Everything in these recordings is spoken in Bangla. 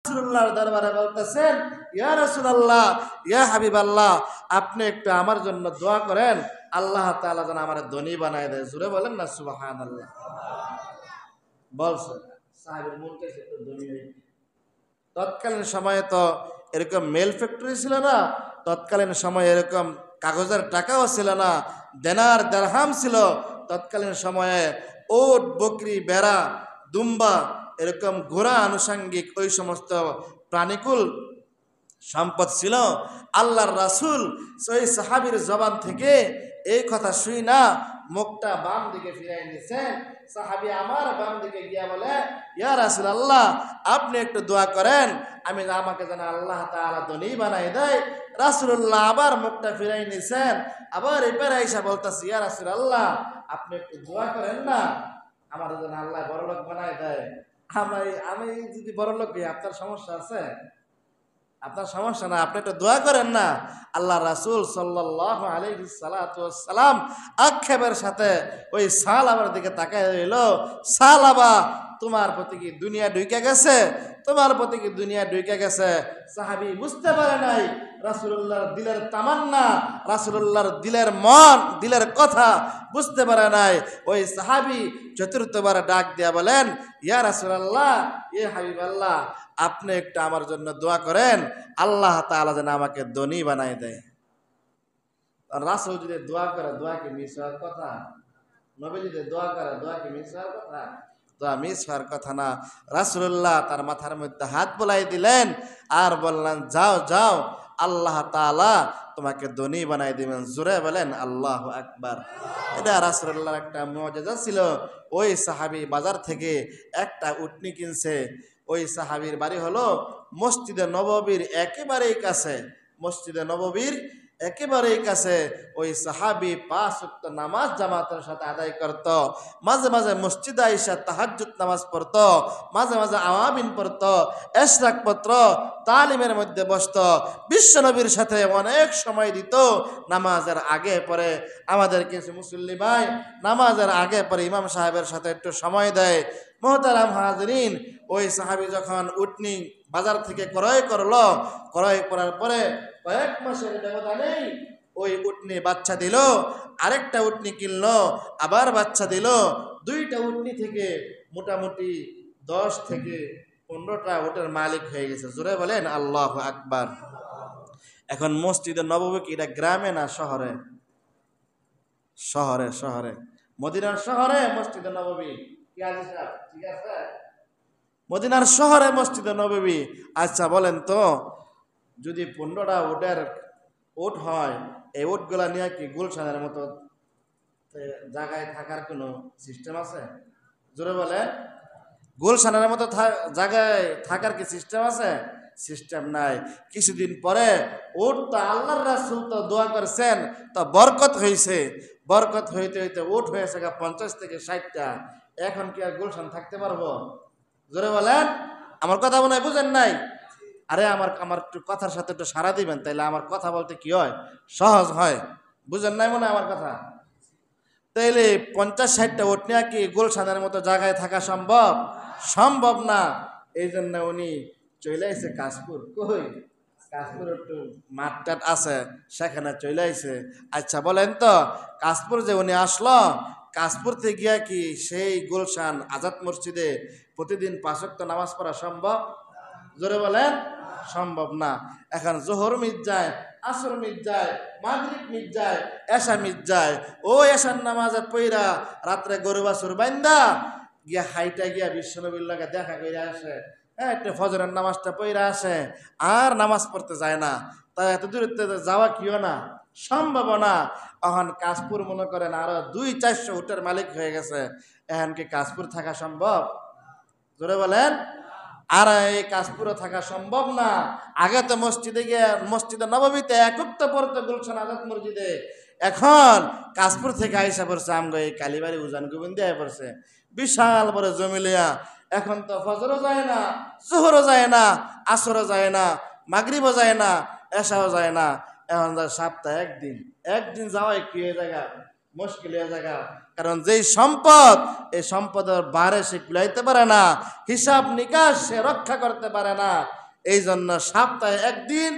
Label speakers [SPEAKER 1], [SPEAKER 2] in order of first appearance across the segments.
[SPEAKER 1] রাসূলুল্লাহর দরবারে বলতেছেন, ইয়া রাসূলুল্লাহ, ইয়া হাবিবাল্লাহ, আপনি একটু আমার জন্য দোয়া করেন, আল্লাহ তাআলা যেন আমার ধনী বানায় দেয়। জোরে বলেন না সুবহানাল্লাহ। বলছে সাহাবীর মন চাইছে একটু ধনী হইতে। তৎকালীন সময়ে তো এরকম মেল ফ্যাক্টরি ছিল না, তৎকালীন সময়ে এরকম কাগজের টাকাও ছিল না, দেনার দেরহাম ছিল। তৎকালীন সময়ে ওট, বকরি, বেড়া, দুম্বা, এরকম ঘোড়া আনুষঙ্গিক ওই সমস্ত প্রাণীকুল সম্পদ ছিল। আল্লাহর রাসূল ওই সাহাবীর জবান থেকে এই কথা শুই না মুখটা বাম দিকে ফিরাই নিছেন। সাহাবী আমার বাম দিকে গিয়া বলে, ইয়া রাসূলুল্লাহ, আপনি একটু দোয়া করেন, আমাকে যেন আল্লাহ তাআলা ধনী বানাই দেয়। রাসূলুল্লাহ আবার মুখটা ফিরাই নিছেন, আবার এপারে আইসা বলতেছে, ইয়া রাসূলুল্লাহ, আপনি একটু দোয়া করেন না, আমার যেন আল্লাহ বড়লোক বানাই দেয়। আমি যদি বড়লোক হই, আপনার সমস্যা আছে? আপনার সমস্যা না, আপনি একটু দোয়া করেন না। আল্লাহ রাসূল সাল্লাল্লাহু আলাইহি সালাম আক্ষেপের সাথে ওই সাহাবার দিকে তাকায় রইল। সাহাবা, তোমার প্রতি কি দুনিয়া ঢুকে গেছে? তোমার প্রতি কি দুনিয়া ঢুকে গেছে? সাহাবী বুঝতে পারে নাই রাসূলুল্লাহর দিলের তামান্না, রাসূলুল্লাহর দিলের মন, দিলের কথা বুঝতে পারে নাই। ওই সাহাবী চতুর্থবার ডাক দিয়া বলেন, ইয়া রাসূলুল্লাহ, ইয়া হাবিবাল্লাহ, আপনি একটু আমার জন্য দোয়া করেন, আল্লাহ তাআলা যেন আমাকে ধনী বানাই দেয়। রাসূল যদি দোয়া করে, দোয়া কি মিস হওয়ার কথা? নবী যদি দোয়া করে, দোয়া কি মিস হওয়ার কথা? দোয়া মিস হওয়ার কথা না। রাসূলুল্লাহ তার মাথার মধ্যে হাত বুলাই দিলেন আর বললেন, যাও যাও, আল্লাহ তাআলা তোমাকে ধনী বানাই দিবেন। জোরে বলেন আল্লাহু আকবার। এটা রাসূলুল্লাহর একটা মুজিজা ছিল। ওই সাহাবী বাজার থেকে একটা উটনি কিনছে। ওই সাহাবীর বাড়ি হলো মসজিদে নববীর একেবারেই কাছে। মসজিদে নববীর একেবারেই কাছে। ওই সাহাবী 5 ওয়াক্ত নামাজ জামাতের সাথে আদায় করত। মাঝে মাঝে মসজিদে আইসা তাহাজ্জুদ নামাজ পড়ত, মাঝে মাঝে আওয়ামিন পড়ত, ইশরাক পত্র তালিমের মধ্যে বসত। বিশ্বনবীর সাথে অনেক সময় দিত। নামাজের আগে পরে আমাদের কিছু মুসল্লি ভাই নামাজের আগে পরে ইমাম সাহেবের সাথে একটু সময় দেয়। মুহতারাম হাজিরিন, ওই সাহাবী যখন উটনি বাজার থেকে ক্রয় করলো, ক্রয় করার পরে কয়েক মাসের ব্যবধানেই ওই উটনি বাচ্চা দিল, আরেকটা উটনি কিনলো, আবার বাচ্চা দিল। দুইটা উটনি থেকে মোটামুটি 10 থেকে 15টা উটের মালিক হয়ে গেছে। জোরে বলেন আল্লাহু আকবার। এখন মসজিদে নববী কি এটা গ্রামে না শহরে? শহরে, শহরে, মদিনার শহরে মসজিদে নববী। কি আছে সাহেব? ঠিক আছে, মদিনার শহরে মসজিদে নববী। আচ্ছা বলেন তো, যদি 15টা উট হয়, এই উটগুলা নিয়ে কি গুলশানের মতো জায়গায় থাকার কোনো সিস্টেম আছে? জোরে বলেন, গুলশানের মতো জায়গায় থাকার কি সিস্টেম আছে? সিস্টেম নাই। কিছুদিন পরে উট তো আল্লাহর রাসূল তো দোয়া করছেন, তো বরকত হয়েছে। বরকত হইতে হইতে উট হয়েছে 50 থেকে 60টা। এখন কি আর গুলশান থাকতে পারবো? জোরে বলেন, আমার কথা মনে হয় বুঝেন নাই। আরে আমার একটু কথার সাথে একটু সাড়া দিবেন, তাইলে আমার কথা বলতে কি হয়, সহজ হয়। বুঝেন নাই মনে হয় আমার কথা? তাইলে 50-60টা উট নিয়ে কি গুলশানের মতো জায়গায় থাকা সম্ভব? সম্ভব না। এই জন্য উনি চলে আইছে কাশপুর। কই কাশপুর একটু মাঠটাট আছে, সেখানে চলে আইছে। আচ্ছা বলেন তো, কাশপুর যে উনি আসলো, কাশপুর থেকে গিয়া কি সেই গুলশান আজাদ মসজিদে প্রতিদিন 5 ওয়াক্ত নামাজ পড়া সম্ভব? জোরে বলেন, সম্ভব না। এখন জোহর মিট যায়, আসর মিট যায়, মাগরিব মিট যায়, এশা মিট যায়। ও এশার নামাজে পইরা রাত্রে গরু বাছুর বাইন্দা গিয়া হাইটা গিয়া বিশ্বনবীর লগে দেখা কইরা আসে, হ্যাঁ, একটু ফজরের নামাজটা পইরা আসে, আর নামাজ পড়তে যায় না। তাই এত দূর যাওয়া কিও না, সম্ভব না। এখন কাশপুর মনে করেন আরো 200-400 উটের মালিক হয়ে গেছে। এখন কি কাশপুর থাকা সম্ভব? জোরে বলেন। আর এই কাশপুরে থাকা সম্ভব না। আগে তো মসজিদে গিয়ে মসজিদে নববীতে একত্র পড়তো গুলশান আজাদ মসজিদে। এখন কাশপুর থেকে আইসা পড়ছে আমগো এই কালীবাড়ি উজান গোবিন্দে আয় পড়ছে, বিশাল বড় জমিলিয়া। এখন তো ফজরও যায় না, জোহরও যায় না, আসরও যায় না, মাগরিবও যায় না, এশাও যায় না। এখন যায় সপ্তাহে একদিন। একদিন যাওয়াই কি হয়ে জায়গা মুশকিল হয়ে জায়গা। কারণ যেই সম্পদ, এই সম্পদের বারে সে কুলাইতে পারে না, হিসাব নিকাশ সে রক্ষা করতে পারে না। এই জন্য সপ্তাহে একদিন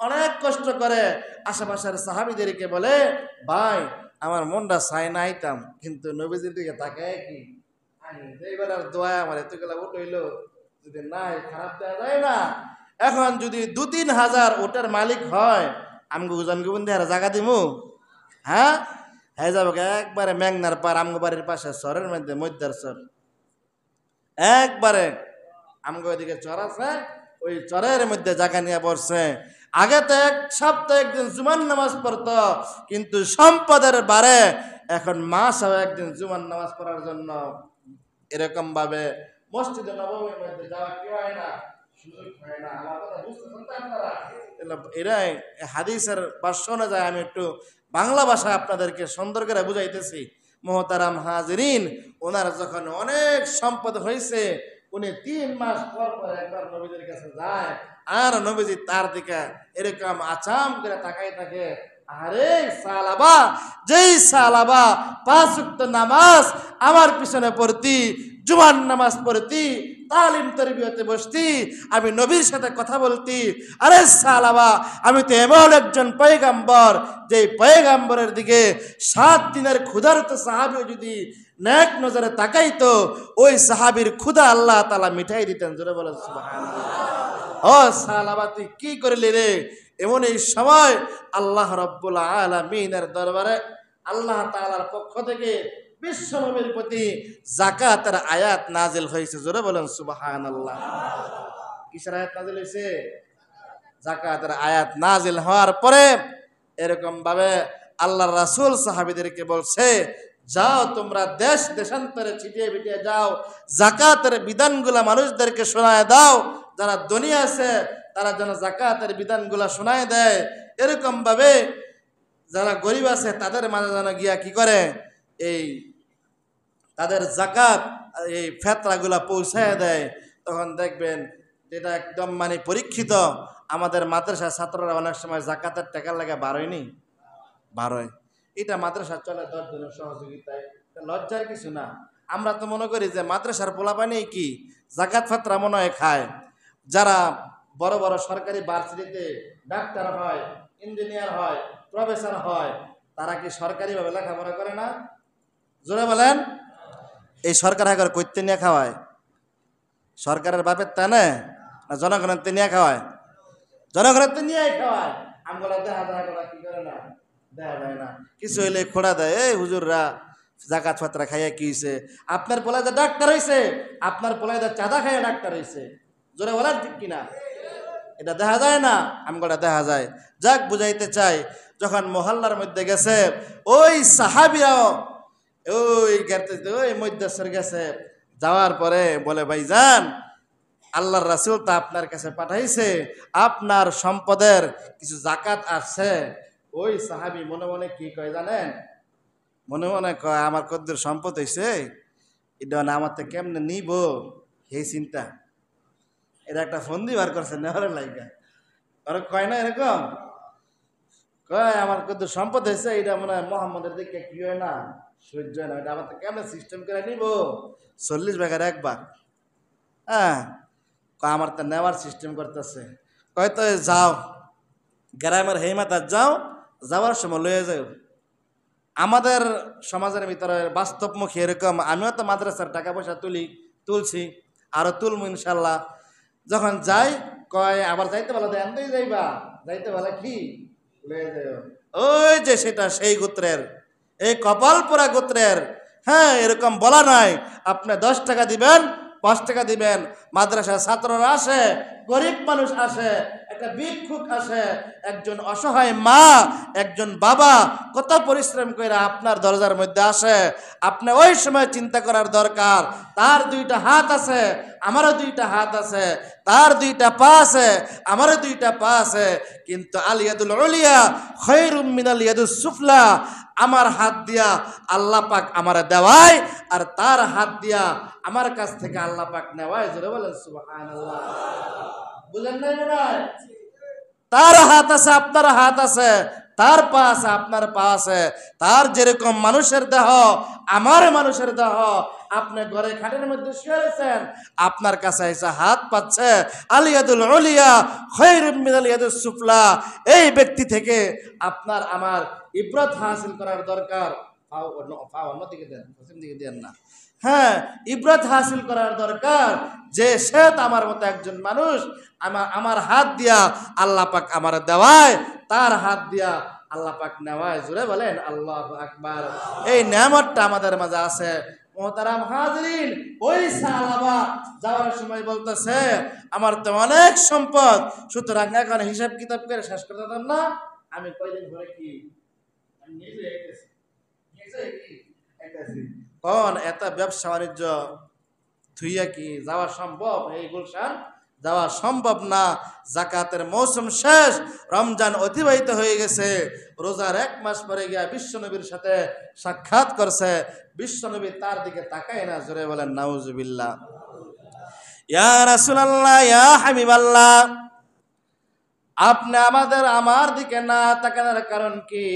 [SPEAKER 1] অনেক কষ্ট করে আশেপাশের সাহাবীদেরকে বলে, ভাই আমার মনটা চাই না আইতাম, কিন্তু নবীজির দিকে তাকায় কি এইবার দোয়া আমার এতগুলা উঠ হইলো, যদি নাই খারাপ দেওয়া যায় না। এখন যদি 2-3 হাজার ওটার মালিক হয়, আমগো জনগবন দিয়ে জায়গা দিমু, হ্যাঁ হয়ে যাবো একবারে মেঘনার পার, আমগো বাড়ির পাশে চরের মধ্যে মধ্যার চর, একবারে আমগো ওইদিকে চর আছে, ওই চরের মধ্যে জায়গা নিয়ে পড়ছে। আগে তো এক সপ্তাহে একদিন জুমার নামাজ পড়তো, কিন্তু সম্পদের বারে এখন মাসেও একদিন জুমার নামাজ পড়ার জন্য এরকম ভাবে মসজিদে নববীর মধ্যে যাওয়া কি হয় না, সুযোগ হয় না। আমার কথা বুঝতেছেন তো আপনারা? এরাই হাদিসের ভাষ্য অনুযায়ী আমি একটু বাংলা ভাষায় আপনাদেরকে সুন্দর করে বুঝাইতেছি। মোহতারাম হাজিরিন, ওনার যখন অনেক সম্পদ হয়েছে, উনি 3 মাস পর পর একবার নবীদের কাছে যায়, আর নবীজি তার দিকে এরকম আচাম করে তাকাই থাকে। আরে সালাবা, যেই সালাবা 5 ওয়াক্ত নামাজ আমার পিছনে পড়তি, জুমার নামাজ পড়তি, তালিম তরবিয়তে বসতি, আমি নবীর সাথে কথা বলতি। আরে সালাবা, আমি তো এমন একজন পয়গাম্বর, যে পয়গাম্বরের দিকে 7 দিনের ক্ষুধার্ত সাহাবী যদি নেক নজরে তাকাইতো, ওই সাহাবীর ক্ষুধা আল্লাহ তাআলা মিটাই দিতেন। জোরে বলেন সুবহানাল্লাহ। ও সালাবা, তুই কি করলি রে? এমন এই সময় আল্লাহ রাব্বুল আলামিনের দরবারে আল্লাহ তাআলার পক্ষ থেকে বিশ্ব নবীর প্রতি যাকাতের আয়াত নাজিল হয়েছে। জোরে বলেন সুবহানাল্লাহ। কিসের আয়াত নাজিল হয়েছে? যাকাতের আয়াত নাজিল হওয়ার পরে এরকম ভাবে আল্লাহর রাসূল সাহাবীদেরকে বলছে, যাও তোমরা দেশ দেশান্তরে ছিটিয়ে বিটিয়ে যাও, যাকাতের বিধানগুলা মানুষদেরকে শোনায় দাও, যারা ধনী আছে তারা যেন যাকাতের বিধানগুলা শোনায় দেয়। এরকম ভাবে যারা গরিব আছে তাদের মাঝে যেন গিয়া কি করে, এই তাদের যাকাত এই ফেতরাগুলা পৌঁছায় দেয়। তখন দেখবেন যেটা একদম মানে পরীক্ষিত, আমাদের মাদ্রাসার ছাত্ররা অনেক সময় যাকাতের টাকার লাগে বাড়য়নি, বাড়য়। এটা মাদ্রাসা চলে 10 জনের সহযোগিতায়, লজ্জার কিছু না। আমরা তো মনে করি যে মাদ্রাসার পোলাপানি কি যাকাত ফাতরা মনে হয় খায়। যারা বড় বড় সরকারি ভার্সিটিতে ডাক্তার হয়, ইঞ্জিনিয়ার হয়, প্রফেসর হয়, তারা কি সরকারিভাবে লেখাপড়া করে না? জোরে বলেন। এই সরকার হাজার কইতে নিয়ে খাওয়ায়, সরকারের বাপের তা না জনগণের তে নিয়ে খাওয়ায়, জনগণের তে নিয়ে খাওয়ায়। আমগুলা দেখা যায় কি করে না, দেখা যায় না। কিছু হইলে খোড়া দেয়, এই হুজুররা জাকাত ফাতরা খাইয়া কি হয়েছে? আপনার পোলায় ডাক্তার হয়েছে, আপনার পোলায় চাঁদা খাইয়া ডাক্তার হয়েছে। জোরে বলার ঠিক কিনা? এটা দেখা যায় না, আমগুলা দেখা যায়। যাক, বুঝাইতে চাই, যখন মহল্লার মধ্যে গেছে, ওই সাহাবীরাও ওই ওই মধ্যস্থর গেছে, যাওয়ার পরে বলে, ভাইজান আল্লাহর রাসূল তা আপনার কাছে পাঠাইছে, আপনার সম্পদের কিছু যাকাত আসছে। ওই সাহাবী মনে মনে কি কয় জানেন? মনে মনে কয়, আমার কদ্দুর সম্পদ হয়েছে, এটা না আমার তো কেমনে নিব, এই চিন্তা। এটা একটা ফন্দি বার করছে নেওয়ার লাইগা। আর কয় না এরকম, কয় আমার কদ্দুর সম্পদ হয়েছে, এটা মনে হয় মোহাম্মদের দিকে কি হয় না, সহ্য হয় না, এটা আমার তো কেমনে সিস্টেম করে নিব, 40 ভাগের 1 ভাগ। হ্যাঁ, আমার তো নেওয়ার সিস্টেম করতেছে। কয় তো যাও গ্রামের হেমাতার যাও, যাওয়ার সময় লয়ে যাও। আমাদের সমাজের ভিতরে বাস্তবমুখী এরকম, আমিও তো মাদ্রাসার টাকা পয়সা তুলছি, আরো তুলবো ইনশাল্লাহ। যখন যাই কয় আবার যাইতে বলা দেয়, আনতেই যাইবা, যাইতে বলা কি লয়ে যাও। ওই যে সেটা সেই গোত্রের, এই কপালপুরা গোত্রের। হ্যাঁ, এরকম বলা নয় আপনি 10 টাকা দিবেন, 5 টাকা দিবেন। মাদ্রাসার ছাত্ররা আসে, গরিব মানুষ আসে, একটা ভিক্ষুক আসে, একজন অসহায় মা, একজন বাবা কত পরিশ্রম করে আপনার দরজার মধ্যে আসে। আপনি ওই সময় চিন্তা করার দরকার, তার 2টা হাত আছে, আমারও 2টা হাত আছে, তার 2টা পা আছে, আমারও 2টা পা আছে, কিন্তু আল ইয়াদুল উলিয়া খায়রুম মিনাল ইয়াদুস সুফলা। আমার হাত দিয়া আল্লাহ পাক আমারে দেওয়ায়, আর তার হাত দিয়া আমার কাছ থেকে আল্লাহ পাক নেওয়ায়। জোরে বলেন সুবহানাল্লাহ। বুঝেন নাই মনে হয়? তার হাত আছে, আপনার হাত আছে, তার পা আছে, আপনার পা আছে, তার যেরকম মানুষের দেহ আমার মানুষের দেহ, আপনি ঘরে খাটের মধ্যে শুয়ে রয়েছেন, আপনার কাছে এসে হাত পাচ্ছে, আলিয়াদুল উলিয়া খায়রুম মিনাল ইয়াদিস সুফলা, এই ব্যক্তি থেকে আপনার আমার ইবরত হাসিল করার দরকার। অন্যদিকে দেন, পশ্চিম দিকে দেন না। হ্যাঁ, ইবরত হাসিল করার দরকার যে সে তো আমার মতো একজন মানুষ, আমার হাত দিয়া আল্লাহ পাক আমার দেওয়ায়, তার হাত দিয়া আল্লাহ পাক নেওয়ায়। জোরে বলেন আল্লাহু আকবার। এই নেয়ামতটা আমাদের মাঝে আছে। মুহতারাম হাজিরিন, ওই সাহাবা যাওয়ার সময় বলতেছে আমার তো অনেক সম্পদ, সুতরাং এখন হিসাব কিতাব করে শেষ করতে পারতাম না, আমি কয়দিন ধরে কি আমি নিজে কোন এত ব্যবসা বাণিজ্য থুইয়া কি যাওয়া সম্ভব? এই গুলশান যাওয়া সম্ভব না। জাকাতের মৌসুম শেষ, রমজান অতিবাহিত হয়ে গেছে, রোজার 1 মাস পরে গিয়া বিশ্বনবীর সাথে সাক্ষাৎ করছে, বিশ্বনবী তার দিকে তাকায় না। জোরে বলেন নাউজুবিল্লাহ। ইয়া রাসূলুল্লাহ, ইয়া হাবিবাল্লাহ, আপনি আমার দিকে না তাকানোর কারণ কি?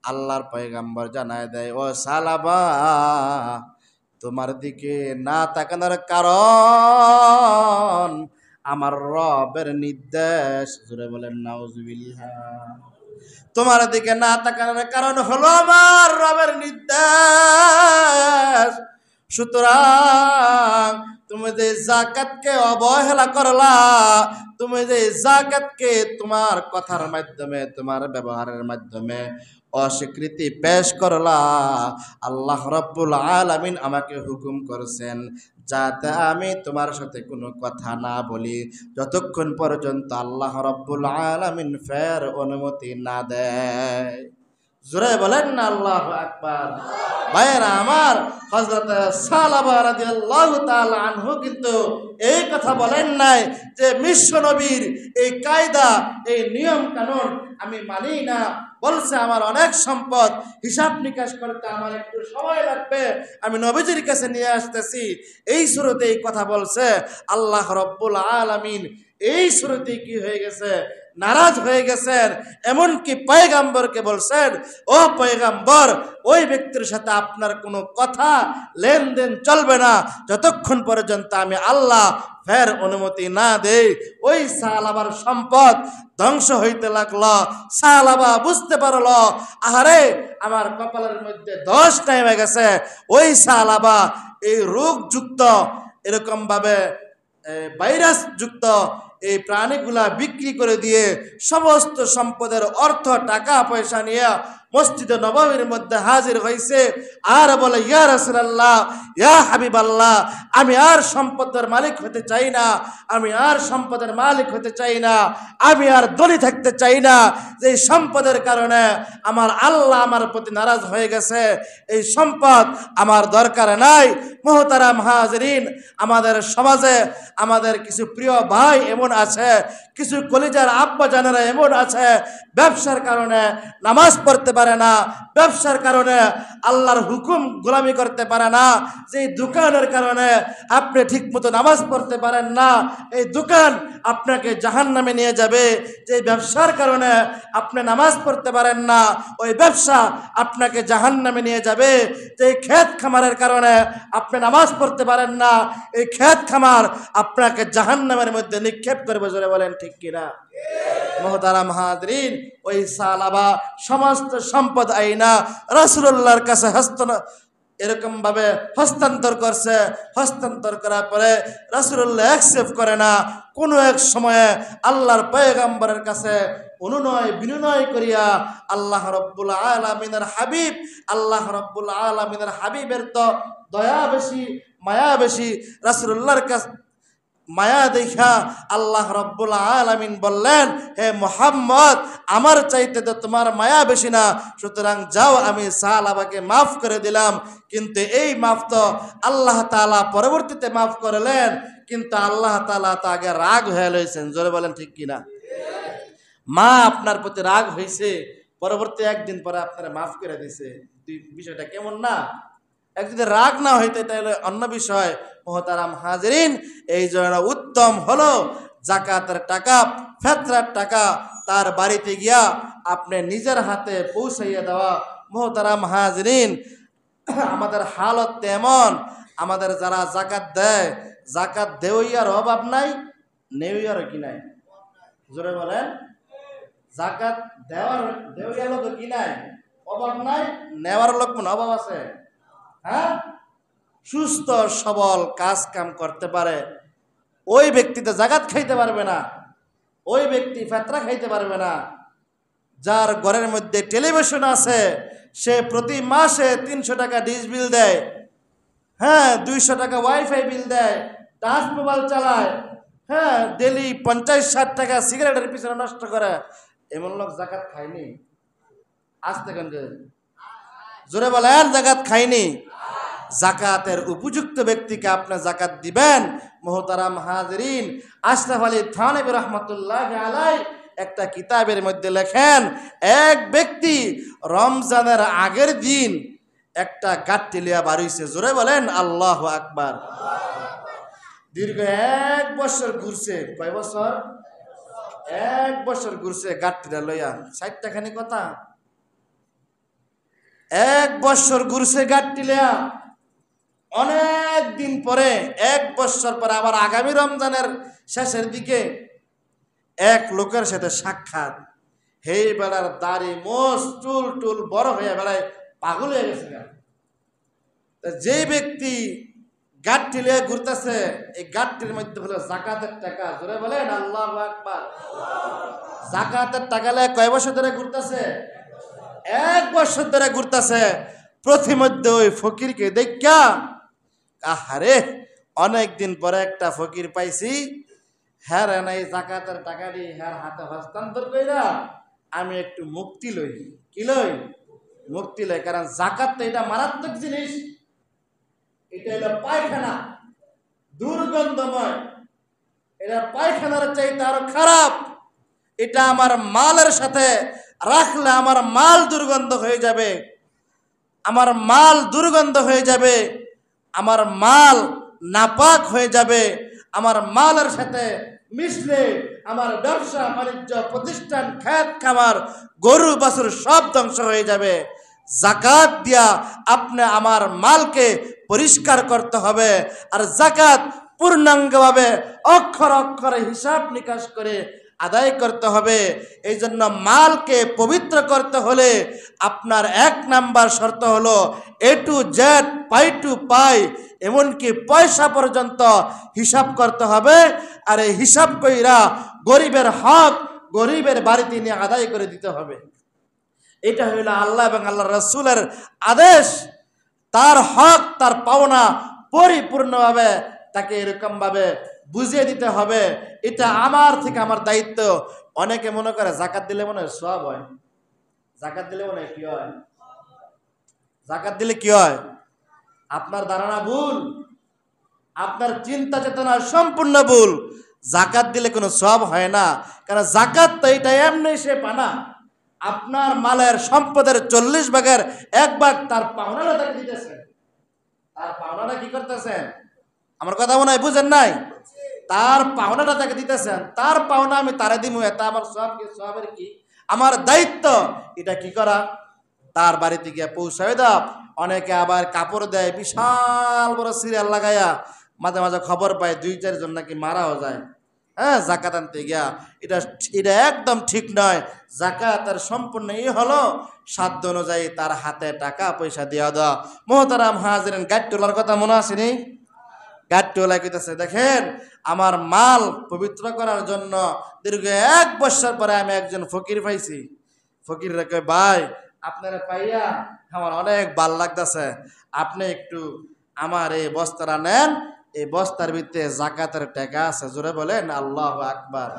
[SPEAKER 1] আল্লাহর পয়গম্বর জানায় দেয়, ও সালাবা, তোমার দিকে না তাকানোর কারণ আমার রবের নির্দেশ। জোরে বলেন নাউজুবিল্লাহ। তোমার দিকে না তাকানোর কারণ হলো আমার রবের নির্দেশ। সুতরাং তুমি যে যাকাতকে অবহেলা করলা, তুমি যে যাকাতকে তোমার কথার মাধ্যমে, তোমার ব্যবহারের মাধ্যমে অস্বীকৃতি পেশ করলা, আল্লাহ রাব্বুল আলামিন আমাকে হুকুম করেছেন যাতে আমি তোমার সাথে কোনো কথা না বলি যতক্ষণ পর্যন্ত আল্লাহ রাব্বুল আলামিন ফের অনুমতি না দেয়। জোরে বলেন না আল্লাহু আকবার। ভাইয়েরা আমার, হযরত সালাবা রাদিয়াল্লাহু তাআলা আনহু কিন্তু এই কথা বলেন নাই যে বিশ্ব নবীর এই কায়দা, এই নিয়ম কানুন আমি মানি না। বলছে আমার অনেক সম্পদ, হিসাব নিকাশ করতে আমার একটু সময় লাগবে, আমি নবীজির কাছে নিয়ে আসতেছি। এই শুরুতে এই কথা বলছে। আল্লাহ রাব্বুল আলামিন এই শুরুতে কি হয়ে গেছে? নারাজ হয়ে গেছেন। এমনকি পয়গম্বরকে বলছেন, ও পয়গম্বর, ওই ব্যক্তির সাথে আপনার কোনো কথা লেনদেন চলবে না যতক্ষণ পর্যন্ত আমি আল্লাহ ফের অনুমতি না দেই। ওই সাহাবার সম্পদ ধ্বংস হইতে লাগলো। সাহাবা বুঝতে পারলো, আহারে আমার কপালের মধ্যে দোষ নেমে গেছে। ওই সাহাবা এই রোগযুক্ত, এরকম ভাবে ভাইরাস যুক্ত এই প্রাণীগুলা বিক্রি করে দিয়ে সমস্ত সম্পদের অর্থ টাকা পয়সা নিয়ে মসজিদে নববীর মধ্যে হাজির হয়েছে আর বলে, ইয়া রাসূলুল্লাহ, ইয়া হাবিবাল্লাহ, আমি আর সম্পদের মালিক হতে চাই না, আমি আর সম্পদের মালিক হতে চাই না, আমি আর ধনী থাকতে চাই না। যে সম্পদের কারণে আমার আল্লাহ আমার প্রতি নারাজ হয়ে গেছে, এই সম্পদ আমার দরকার নাই। মুহতারাম হাজিরিন, আমাদের সমাজে আমাদের কিছু প্রিয় ভাই এমন আছে, কিছু কলিজার আব্বা জানেরা এমন আছে, ব্যবসার কারণে নামাজ পড়তে পারে না, ব্যবসার কারণে আল্লাহর হুকুম গোলামি করতে পারে না। যে দোকানের কারণে আপনি ঠিকমতো নামাজ পড়তে পারেন না, এই দোকান আপনাকে জাহান্নামে নিয়ে যাবে। যে ব্যবসার কারণে আপনি নামাজ পড়তে পারেন না, ওই ব্যবসা আপনাকে জাহান্নামে নিয়ে যাবে। যে ক্ষেত খামারের কারণে আপনি নামাজ পড়তে পারেন না, এই ক্ষেত খামার আপনাকে জাহান্নামের মধ্যে নিক্ষেপ করবে। জোরে বলেন ঠিক কিনা? মুহতারাম হাজিরিন, ওই সাহাবা সমস্ত সম্পদ আইনা রাসূলুল্লাহর কাছে এরকম ভাবে হস্তান্তর করছে। হস্তান্তর করার পরে রাসূলুল্লাহ অ্যাকসেপ্ট করে না। কোনো এক সময়ে আল্লাহর পয়গম্বরের কাছে অনুনয় বিনয় করিয়া আল্লাহ রাব্বুল আলামিনের হাবিব, আল্লাহ রাব্বুল আলামিনের হাবিবের তো দয়া বেশি, মায়া বেশি। রাসূলুল্লাহর কাছে মায়া দেখা আল্লাহ রাব্বুল আলামিন বললেন, হে মুহাম্মদ, আমার চাইতে তো তোমার মায়া বেশি না, সুতরাং যাও, আমি সাহাবাকে মাফ করে দিলাম। কিন্তু এই মাফ তো আল্লাহ তাআলা পরবর্তীতে মাফ করলেন, কিন্তু আল্লাহ তাআলা তো আগে রাগ হয়ে লইছেন। জোরে বলেন ঠিক কিনা? মা আপনার প্রতি রাগ হয়েছে, পরবর্তী একদিন পরে আপনারা মাফ করে দিছে। বিষয়টা কেমন না? একদিন রাগ না হইতে তাহলে অন্য বিষয়। মুহতারাম হাজিরিন, এই জন্য উত্তম হলো জাকাতের টাকা, ফিতরার টাকা তার বাড়িতে গিয়া আপনি নিজের হাতে পৌঁছাইয়া দেওয়া। মুহতারাম হাজরিন, আমাদের হালত তেমন, আমাদের যারা জাকাত দেয়, জাকাত দেওয়ার অভাব নাই, নেওয়ারও কি নাই? জোরে বলেন। জাকাত দেওয়ার লোক কি নাই? অভাব নাই। নেওয়ার লোক মনে অভাব আছে? হ্যাঁ, সুস্থ সবল কাজ কাম করতে পারে ওই ব্যক্তিতে জাকাত খাইতে পারবে না, ওই ব্যক্তি ফেতরা খাইতে পারবে না। যার ঘরের মধ্যে টেলিভিশন আছে, সে প্রতি মাসে 300 টাকা ডিশ বিল দেয়, হ্যাঁ 200 টাকা ওয়াইফাই বিল দেয়, টাচ মোবাইল চালায়, হ্যাঁ ডেলি 50-60 টাকা সিগারেটের পিছনে নষ্ট করে, এমন লোক জাকাত খায়নি? আসতে কেন? জোরে বলেন, জাকাত খায়নি। জাকাতের উপযুক্ত ব্যক্তিকে আপনি জাকাত দিবেন। মুহতারাম হাজরিন, আশরাফ আলী থানভী রহমতুল্লাহ আলাই একটা কিতাবের মধ্যে লেখেন, এক ব্যক্তি রমজানের আগের দিন একটা গাঠি লিয়া বাড়িছে। জোরে বলেন আল্লাহু আকবার। দীর্ঘ 1 বছর ঘুরছে। কয় বছর? 1 বছর ঘুরছে গাঠটিটা লইয়া। 60 টাকানি কথা। 1 বছর ঘুরছে গাঠটি লইয়া। অনেক দিন পরে, 1 বছর পরে আবার আগামী রমজানের শেষের দিকে এক লোকের সাথে সাক্ষাৎ। হেই বেড়ার দাড়ি মোষ চুল টুল বড় হয়ে বেড়ায় পাগল হয়ে গেছে। যেই ব্যক্তি গাঠটি লিয়ে ঘুরতেছে, এই গাঠটির মধ্যে হলো জাকাতের টাকা। জোরে বলেন আল্লাহু আকবার। জাকাতের টাকা লিয়ে কয় বছর ধরে ঘুরতেছে? 1 বছর ধরে ঘুরতেছে। প্রতিমধ্যে ওই ফকিরকে দেখা, আহারে অনেক দিন পরে একটা ফকির পাইছি, হ্যাঁ রে না এই জাকাতের টাকাটি হ্যাঁ হাতে হস্তান্তর কইরা আমি একটু মুক্তি লই। কি লই? মুক্তি লই। কারণ জাকাত তো এটা মারাত্মক জিনিস, এটা হলো পায়খানা, দুর্গন্ধময়। এটা পায়খানার চাইতে আরো খারাপ। এটা আমার মালের সাথে রাখলে আমার মাল দুর্গন্ধ হয়ে যাবে, আমার মাল দুর্গন্ধ হয়ে যাবে, আমার মাল নাপাক হয়ে যাবে। আমার মালের সাথে মিশলে আমার ব্যবসা বাণিজ্য প্রতিষ্ঠান খেত খামার গরু বাছুর সব ধ্বংস হয়ে যাবে। জাকাত দিয়া আপনি আমার মালকে পরিষ্কার করতে হবে। আর জাকাত পূর্ণাঙ্গভাবে অক্ষর অক্ষরে হিসাব নিকাশ করে আদায় করতে হবে। এই জন্য মালকে পবিত্র করতে হলে আপনার 1 নাম্বার শর্ত হলো A to Z, পাই টু পাই, এমনকি পয়সা পর্যন্ত হিসাব করতে হবে। আর এই হিসাব কইরা গরিবের হক গরিবের বাড়িতে নিয়ে আদায় করে দিতে হবে। এটা হইল আল্লাহ এবং আল্লাহ রাসূলের আদেশ। তার হক, তার পাওনা পরিপূর্ণভাবে তাকে এরকম ভাবে বুঝিয়ে দিতে হবে। এটা আমার থেকে আমার দায়িত্ব। অনেকে মনে করে জাকাত দিলে মনে হয় সওয়াব হয়। জাকাত দিলে মনে হয় কি হয়? জাকাত দিলে কি হয়? আপনার ধারণা ভুল, আপনার চিন্তা চেতনা সম্পূর্ণ ভুল। জাকাত দিলে কোনো সওয়াব হয় না। কারণ জাকাত তো এটা এমনি সে পানা। আপনার মালের সম্পদের 40 ভাগের 1 ভাগ তার পাওনাটা তাকে দিতেছেন। তার পাওনাটা কি করতেছেন? আমার কথা মনে হয় বুঝেন নাই? তার পাওনাটা তাকে দিতেছেন। তার পাওনা আমি তারে দিমু, এটা আমার সওয়াব কি? সওয়াবের কি? আমার দায়িত্ব এটা কি করা? তার বাড়িতে গিয়ে পৌঁছায় দাও। অনেকে আবার কাপড় দেয় বিশাল বড় সিরিয়াল লাগাইয়া, মাঝে মাঝে খবর পায় 2-4 জন নাকি মারাও যায়, হ্যাঁ জাকাত আনতে গিয়া। এটা একদম ঠিক নয়। জাকাতের সম্পূর্ণ হলো সাধ্য অনুযায়ী তার হাতে টাকা পয়সা দেওয়া দেওয়া। মুহতারাম হাজিরিন, গাড়িটোলার কথা মনে আসেনি? গাড়িটোলা কইতেছে, দেখেন আমার মাল পবিত্র করার জন্য দীর্ঘ 1 বছর পরে আমি একজন ফকির পাইছি। ফকির রেখে, ভাই আপনারা পাইয়া আমার অনেক ভাল লাগতেছে, আপনি একটু আমার এই বস্তাটা নেন, এই বস্তার ভিতরে জাকাতের টাকা আছে। জোরে বলেন আল্লাহু আকবার।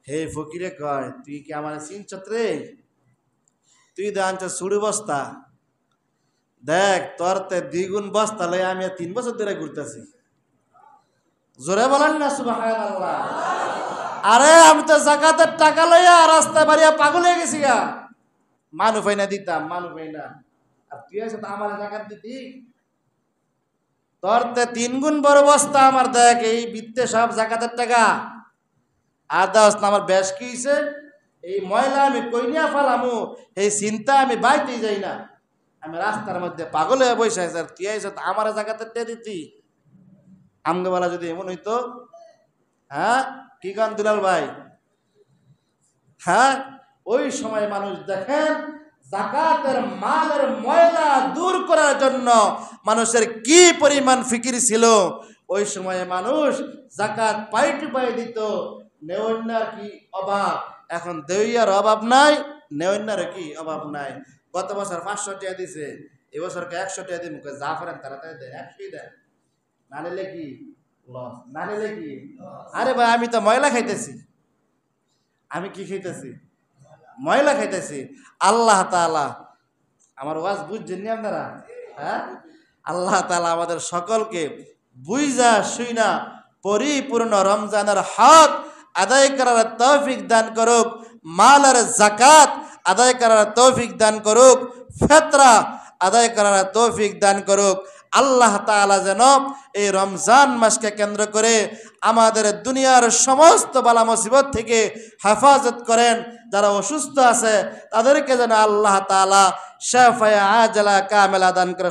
[SPEAKER 1] হে ফকিরে কয়, তুই কি আমার চিনছত রে? তুই দেখ সুড়ি বস্তা, দেখ তোর তে 2 গুণ বস্তা লই আমি 3 বছর ধরে ঘুরতেছি। জোরে বলেন না সুবহানাল্লাহ। আরে আমি তো জাকাতের টাকা লইয়া রাস্তা বাড়িয়া পাগল হয়ে গেছি গা। মানু পাই না দিতাম, মানু পাই না। আর তুই আছে তো আমার জাকাত দিতি। তোর তে 3 গুণ বড় বস্তা আমার, দেখ এই বিত্তে সব জাকাতের টাকা। আর দাস না আমার বেশ কি হইছে, এই ময়লা আমি কইনিয়া ফালামু এই চিন্তা আমি বাইতেই যাই না। আমি রাস্তার মধ্যে পাগল হয়ে বসে আছি, তুই আইসা আমার জায়গাতে তে দিতি। আমগোবেলা যদি এমন হইতো, হ্যাঁ কি গান দুলাল ভাই, হ্যাঁ ওই সময় মানুষ দেখেন যাকাতের মালের ময়লা দূর করার জন্য মানুষের কি পরিমাণ ফিকির ছিল। ওই সময়ে মানুষ যাকাত পাইটু পাই দিত, নেওয়ার কি অভাব, এখন দেউয়ার অভাব নাই, নেওয়ার কি অভাব নাই। গত বছর 500 টাকা দিছে, এবছরকে 100 টাকা দিয়ে মুখে যা পারেন তাড়াতাড়ি দেন, 100 দেন, না নিলে কি লস, না নিলে কি। আরে ভাই আমি তো ময়লা খাইতেছি, আমি কি খাইতেছি, ময়লা খাইতেছি। আল্লাহ তাআলা, আমার ওয়াজ বুঝছেন নি আপনারা? হ্যাঁ, আল্লাহ তাআলা আমাদের সকলকে বুঝা শুইনা পরিপূর্ণ রমজানের হক আদায় করার তৌফিক দান করুক, মালের যাকাত আদায় করার তৌফিক দান করুক, ফিতরা আদায় করার তৌফিক দান করুক। আল্লাহ তাআলা যেন এই রমজান মাসকে কেন্দ্র করে আমাদের দুনিয়ার সমস্ত বালা মুসিবত থেকে হেফাজত করেন। যারা অসুস্থ আছে তাদেরকে যেন আল্লাহ তাআলা শিফায়ে আজলা কামিলা দান করে।